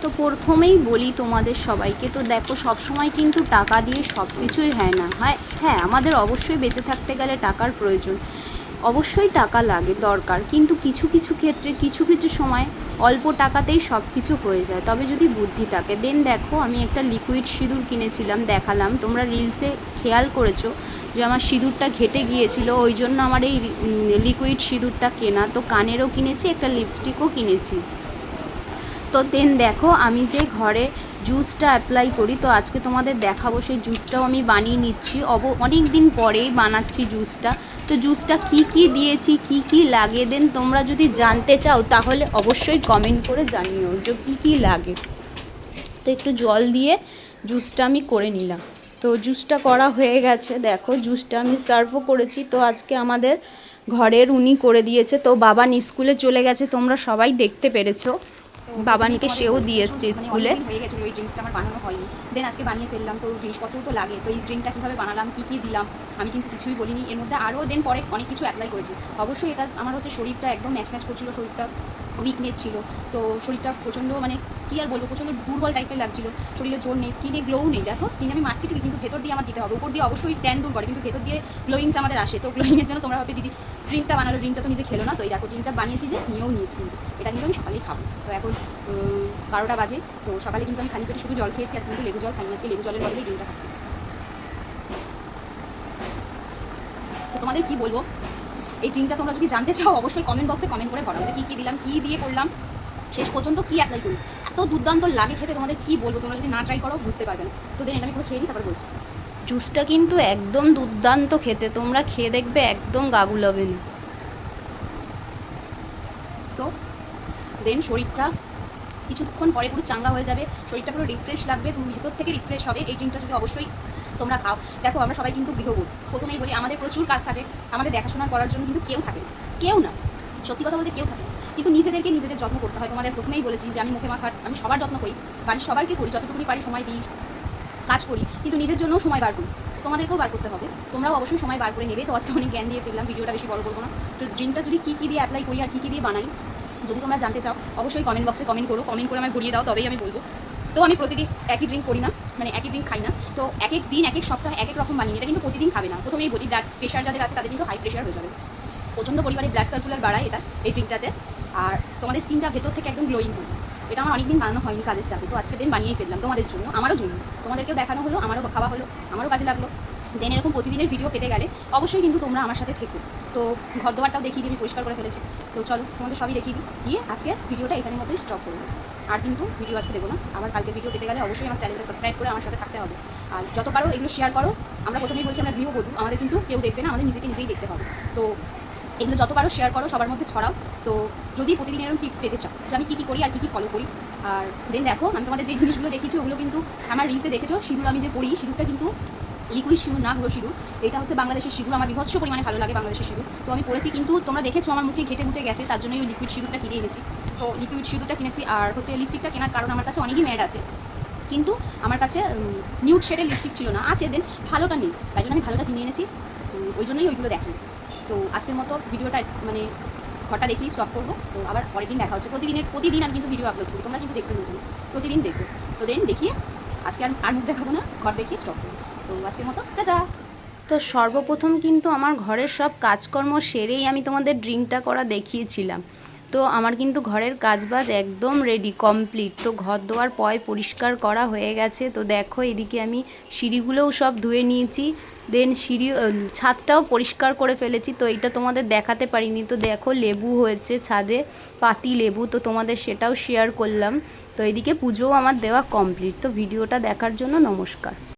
তো প্রথমেই বলি তোমাদের সবাইকে, তো দেখো সবসময় কিন্তু টাকা দিয়ে সব কিছুই হয় না। হ্যাঁ, আমাদের অবশ্যই বেঁচে থাকতে গেলে টাকার প্রয়োজন, অবশ্যই টাকা লাগে, দরকার, কিন্তু কিছু কিছু ক্ষেত্রে কিছু কিছু সময় অল্প টাকাতেই সব কিছু হয়ে যায়, তবে যদি বুদ্ধি থাকে। দেন দেখো, আমি একটা লিকুইড সিঁদুর কিনেছিলাম, দেখালাম, তোমরা রিলসে খেয়াল করেছো যে আমার সিঁদুরটা ঘেটে গিয়েছিল, ওই জন্য আমার এই লিকুইড সিঁদুরটা কেনা। তো কানেরও কিনেছি, একটা লিপস্টিকও কিনেছি। তো দেন দেখো, আমি যে ঘরে জুসটা অ্যাপ্লাই করি, তো আজকে তোমাদের দেখাবো, সেই জুসটাও আমি বানিয়ে নিচ্ছি। অনেক দিন পরেই বানাচ্ছি জুসটা। তো জুসটা কি কি দিয়েছি, কি কি লাগে, দেন তোমরা যদি জানতে চাও তাহলে অবশ্যই কমেন্ট করে জানিও যে কী কী লাগে। তো একটু জল দিয়ে জুসটা আমি করে নিলাম। তো জুসটা করা হয়ে গেছে, দেখো জুসটা আমি সার্ভও করেছি। তো আজকে আমাদের ঘরের উনি করে দিয়েছে। তো বাবা স্কুলে চলে গেছে, তোমরা সবাই দেখতে পেরেছো, বাবানকে সেও দিয়ে এসছে স্কুলে। হয়ে গেছিলো এই ড্রিঙ্কসটা আমার বানানো হয়নি, দেন আজকে বানিয়ে ফেললাম। তো জিনিসপত্র তো লাগে, তো এই ড্রিঙ্কটা কীভাবে বানালাম, কী কী দিলাম, আমি কিন্তু কিছুই বলিনি। এর মধ্যে আরও দেন পরে অনেক কিছু অ্যাপ্লাই করেছি। অবশ্যই এটা আমার হচ্ছে শরীরটা একদম ম্যাচ করছিল, শরীরটা উইকনেস ছিল, তো শরীরটা প্রচণ্ড মানে কী আর বলবো, প্রচণ্ড দুর্বল টাইপের লাগছিল, শরীরে জোর নেই, স্কিনে গ্লোও নেই। দেখো স্কিনে আমি মারছি ঠিকই, কিন্তু ভেতর দিয়ে আমার দিতে হবে। উপর দিয়ে অবশ্যই ট্যান দূর করে, কিন্তু ভেতর দিয়ে গ্লোয়িংটা আমাদের আসে। তো গ্লোয়িংয়ের জন্য তোমরা ভাবে দিদি ড্রিঙ্কটা বানালো, ড্রিঙ্কটা তো নিজে খেলো না। তো এই দেখো ড্রিঙ্কটা বানিয়েছি, যে নিয়েও নিয়েছি, কিন্তু এটা কিন্তু আমি সকালেই খাবো। তো এখন 12টা বাজে, তো সকালে কিন্তু আমি খালি পেটে শুধু জল খেয়েছি, আজকে কিন্তু লেবু জল খাইনি, আজকে লেবু জলের বদলে ড্রিঙ্কটা খাচ্ছি। তো তোমাদের কি বলবো, এই ড্রিঙ্কটা তোমরা যদি জানতে চাও অবশ্যই কমেন্ট বক্সে কমেন্ট করে বলো যে কী কী দিলাম, কী দিয়ে করলাম, শেষ পর্যন্ত কী অ্যাপ্লাই করি। এত দুর্দান্ত লাগে খেতে, তোমাদের কী বলবো, তোমরা যদি না ট্রাই করো বুঝতে পারবে না। তো দেন এটা আমি পুরো খেয়ে নিই, তারপর বলছি। জুসটা কিন্তু একদম দুর্দান্ত খেতে, তোমরা খেয়ে দেখবে, একদম গা গুলাবে না। তো দেন শরীরটা কিছুক্ষণ পরে পুরো চাঙ্গা হয়ে যাবে, শরীরটা পুরো রিফ্রেশ লাগবে, তুমি ভিতর থেকে রিফ্রেশ হবে এই ড্রিঙ্কটা যদি অবশ্যই তোমরা খাও। দেখো আমরা সবাই কিন্তু গৃহবধূ, প্রথমেই বলি আমাদের প্রচুর কাজ থাকে, আমাদের দেখাশোনা করার জন্য কিন্তু কেউ থাকে না, কেউ না, সত্যি কথা বলতে কেউ থাকে না। কিন্তু নিজেদেরকে নিজেদের যত্ন করতে হয়। তোমাদের প্রথমেই বলেছি যে আমি মুখে মাখার আমি সবার যত্ন করি, বাড়ির সবাইকে করি, যতটুকুনি পারি সময় দিই, কাজ করি, কিন্তু নিজের জন্যও সময় বার করি, তোমাদেরকেও বার করতে হবে, তোমরাও অবশ্যই সময় বার করে নেবে। তো আজকে অনেক জ্ঞান দিয়ে ফেললাম, ভিডিওটা বেশি বড় করবো না। তো ড্রিঙ্কটা যদি কী কী দিয়ে অ্যাপ্লাই করি আর কী কী দিয়ে বানাই, যদি তোমরা জানতে চাও অবশ্যই কমেন্ট বক্সে কমেন্ট করো, কমেন্ট করে আমায় ভরিয়ে দাও, তবেই আমি বলবো। তো আমি প্রতিদিন একই ড্রিঙ্ক করি না, মানে একই ড্রিঙ্ক খাই না। তো এক এক দিন এক এক সপ্তাহে এক এক রকম বানিয়ে, এটা কিন্তু প্রতিদিন খাবে না। প্রথমেই বলি ব্লাড প্রেশার যাদের আছে তাদের কিন্তু হাই প্রেশার হয়ে যাবে, প্রচণ্ড পরিমাণে ব্লাড সার্কুলার বাড়ায় এটা এই ড্রিঙ্কটাতে, আর তোমাদের স্কিনটা ভেতর থেকে একদম গ্লোয়িং হয়। এটা আমার অনেকদিন বানানো হয়নি কাজের চাপে, তো আজকে দিন বানিয়েই ফেললাম তোমাদের জন্য, আমারও জন্য, তোমাদেরকেও দেখানো হলো, আমারও খাওয়া হলো, আমারও কাজে লাগলো। দেন এরকম প্রতিদিনের ভিডিও পেতে গেলে অবশ্যই কিন্তু তোমরা আমার সাথে থেকো। তো ঘর দোয়ারটাও দেখিয়ে দিয়ে আমি পরিষ্কার করে ফেলেছি। তো চলো তোমাদের সবই দেখিয়ে দিই, দিয়ে আজকে ভিডিওটা এখানের মতোই স্টপ করবো। আর কিন্তু ভিডিও আজকে দেবো না, আবার কালকে ভিডিও পেতে গেলে অবশ্যই আমার চ্যানেলটা সাবস্ক্রাইব করে আমার সাথে থাকতে হবে। আর যত পারো এগুলো শেয়ার করো। আমরা প্রথমেই বলছি আমরা গৃহবধূ, আমাদের কিন্তু কেউ দেখবে না, আমাদের নিজেকে নিজেই দেখতে হবে। তো এগুলো যত পারো শেয়ার করো, সবার মধ্যে ছড়াও। তো যদি প্রতিদিন এরকম টিপস পেতে চাও যে আমি কী কী করি আর কী কী ফলো করি। আর দেন দেখো আমি তোমাদের যে জিনিসগুলো দেখিয়েছি ওগুলো কিন্তু আমার রিলসে দেখেছো। সিঁদুর আমি যে পড়ি, সিঁদুরটা কিন্তু লিকুইড সিঁদুর না, গুঁড়ো সিঁদুর। এটা হচ্ছে বাংলাদেশের সিঁদুর, আমার বিভৎস পরিমাণে ভালো লাগে বাংলাদেশের সিঁদুর। তো আমি পড়েছি, কিন্তু তোমরা দেখেছো আমার মুখে ঘেটে ঘুটে গেছে, তার জন্য ওই লিকুইড সিঁদুরটা কিনে এনেছি। তো লিকুইড সিঁদুরটা কিনেছি। আর হচ্ছে লিপস্টিকটা কেনার কারণ আমার কাছে অনেকই ম্যাড আছে, কিন্তু আমার কাছে নিউড শেডের লিপস্টিক ছিল না, আছে, দেন ভালোটা নেই, তাই জন্য আমি ভালোটা কিনে এনেছি। ওই জন্যই ওইগুলো দেখি। তো আজকের মতো ভিডিওটা মানে ঘরটা দেখেই স্টপ করবো। তো আবার পরের দিন দেখা হচ্ছে। প্রতিদিন আমি কিন্তু ভিডিও আপলোড করি, তোমরা কিন্তু দেখতে নতুন, প্রতিদিন দেখবো। তো দেন দেখিয়ে আজকে আর মুখ দেখাবো না, ঘর দেখিয়ে স্টপ করবো। তো আজকের মতো টাটা। তো সর্বপ্রথম কিন্তু আমার ঘরের সব কাজকর্ম সেরেই আমি তোমাদের ড্রিঙ্কটা করা দেখিয়েছিলাম। তো আমার কিন্তু ঘরের কাজবাজ একদম রেডি, কমপ্লিট। তো ঘর দোয়ার পরিষ্কার করা হয়ে গেছে। তো দেখো এদিকে আমি সিঁড়িগুলোও সব ধুয়ে নিয়েছি, দেন ছাদটাও পরিষ্কার করে ফেলেছি। তো এটা তোমাদের দেখাতে পারিনি। তো দেখো লেবু হয়েছে ছাদে, পাতি লেবু, তো তোমাদের সেটাও শেয়ার করলাম। তো এদিকে পুজোও আমার দেওয়া কমপ্লিট। তো ভিডিওটা দেখার জন্য নমস্কার।